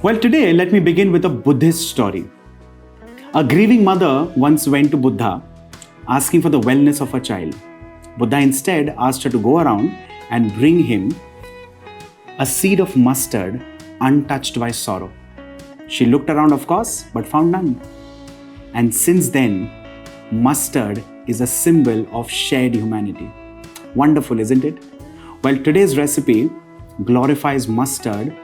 Well, today let me begin with a Buddhist story. A grieving mother once went to Buddha asking for the wellness of her child. Buddha instead asked her to go around and bring him a seed of mustard untouched by sorrow. She looked around, of course, but found none. And since then, mustard is a symbol of shared humanity. Wonderful, isn't it? Well, today's recipe glorifies mustard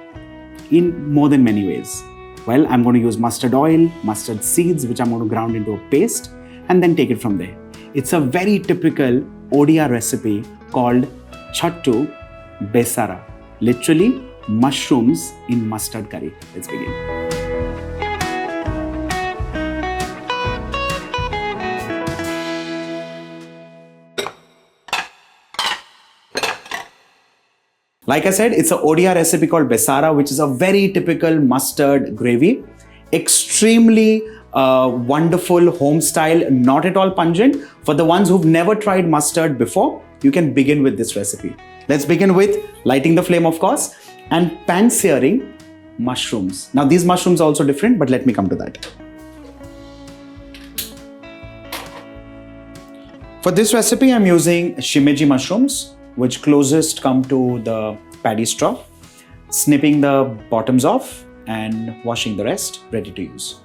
in more than many ways. Well, I'm going to use mustard oil, mustard seeds, which I'm going to ground into a paste and then take it from there. It's a very typical Odia recipe called Chatu Besara. Literally, mushrooms in mustard curry. Let's begin. Like I said, it's an Odia recipe called Besara, which is a very typical mustard gravy. Extremely wonderful home style, not at all pungent. For the ones who've never tried mustard before, you can begin with this recipe. Let's begin with lighting the flame, of course, and pan-searing mushrooms. Now, these mushrooms are also different, but let me come to that. For this recipe, I'm using Shimeji mushrooms, which closest come to the paddy straw, snipping the bottoms off and washing the rest, ready to use.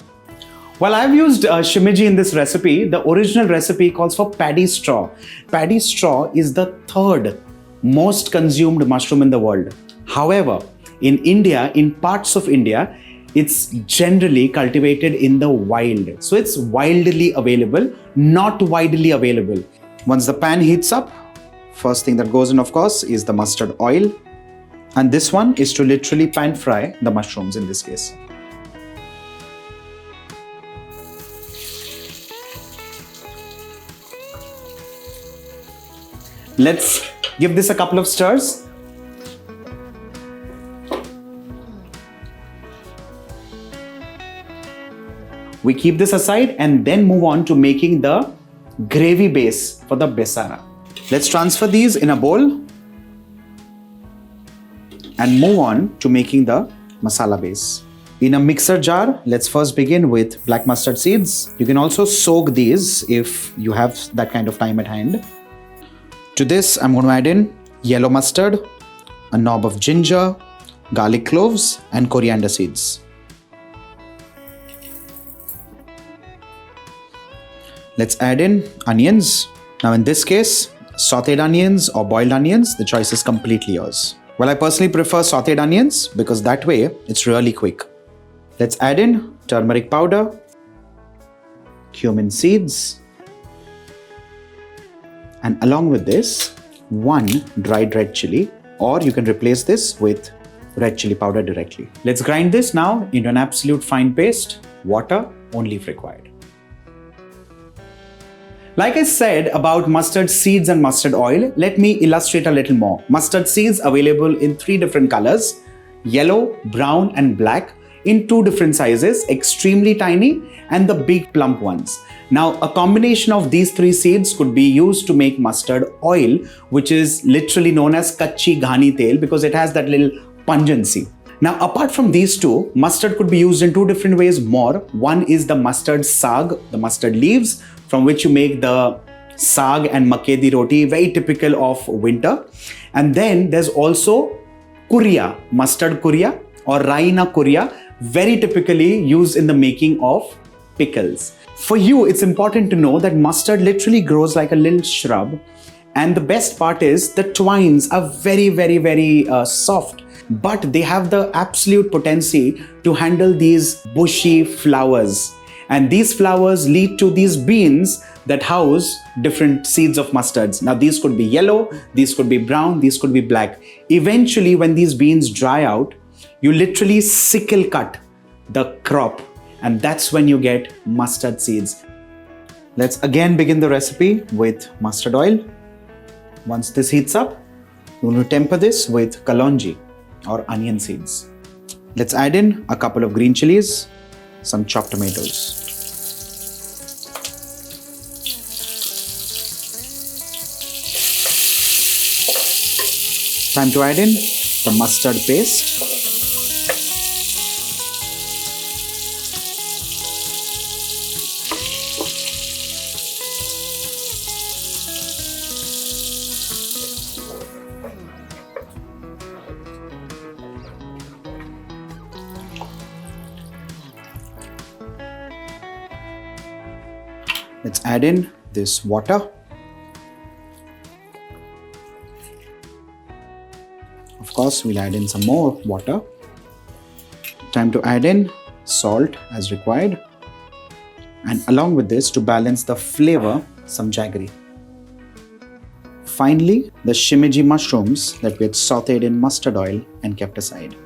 Well, I've used Shimeji in this recipe. The original recipe calls for paddy straw. Paddy straw is the third most consumed mushroom in the world. However, in India, in parts of India, it's generally cultivated in the wild. So it's wildly available, not widely available. Once the pan heats up, first thing that goes in, of course, is the mustard oil. And this one is to literally pan fry the mushrooms in this case. Let's give this a couple of stirs. We keep this aside and then move on to making the gravy base for the Besara. Let's transfer these in a bowl and move on to making the masala base. In a mixer jar, let's first begin with black mustard seeds. You can also soak these if you have that kind of time at hand. To this, I'm going to add in yellow mustard, a knob of ginger, garlic cloves, and coriander seeds. Let's add in onions. Now in this case, sautéed onions or boiled onions, the choice is completely yours. Well, I personally prefer sautéed onions because that way it's really quick. Let's add in turmeric powder, cumin seeds, and along with this, one dried red chilli, or you can replace this with red chilli powder directly. Let's grind this now into an absolute fine paste. Water only if required. Like I said about mustard seeds and mustard oil, let me illustrate a little more. Mustard seeds available in 3 different colors, yellow, brown, and black, in 2 different sizes, extremely tiny and the big plump ones. Now, a combination of these 3 seeds could be used to make mustard oil, which is literally known as kachi ghani tel because it has that little pungency. Now, apart from these 2, mustard could be used in 2 different ways more. One is the mustard sag, the mustard leaves, from which you make the sag and makke di roti, very typical of winter. And then there's also kuria, mustard kuria or raina kuria, very typically used in the making of pickles. For you, it's important to know that mustard literally grows like a little shrub. And the best part is the twines are very soft, but they have the absolute potency to handle these bushy flowers. And these flowers lead to these beans that house different seeds of mustards. Now, these could be yellow, these could be brown, these could be black. Eventually, when these beans dry out, you literally sickle cut the crop, and that's when you get mustard seeds. Let's again begin the recipe with mustard oil. Once this heats up, we're going to temper this with kalonji or onion seeds. Let's add in a couple of green chillies, some chopped tomatoes. Time to add in the mustard paste. Let's add in this water. Of course, we'll add in some more water. Time to add in salt as required. And along with this, to balance the flavor, some jaggery. Finally, the Shimeji mushrooms that we had sauteed in mustard oil and kept aside.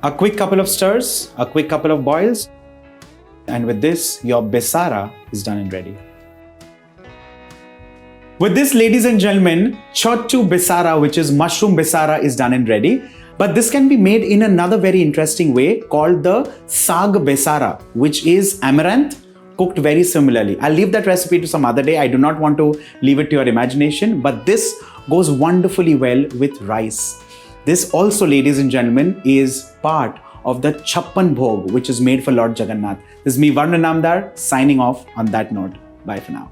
A quick couple of stirs, a quick couple of boils, and with this, your Besara is done and ready. With this, ladies and gentlemen, Chatu Besara, which is mushroom Besara, is done and ready. But this can be made in another very interesting way called the Sag Besara, which is amaranth cooked very similarly. I'll leave that recipe to some other day. I do not want to leave it to your imagination, but this goes wonderfully well with rice. This also, ladies and gentlemen, is part of the Chappan Bhog, which is made for Lord Jagannath. This is me, Varun Namdar, signing off on that note. Bye for now.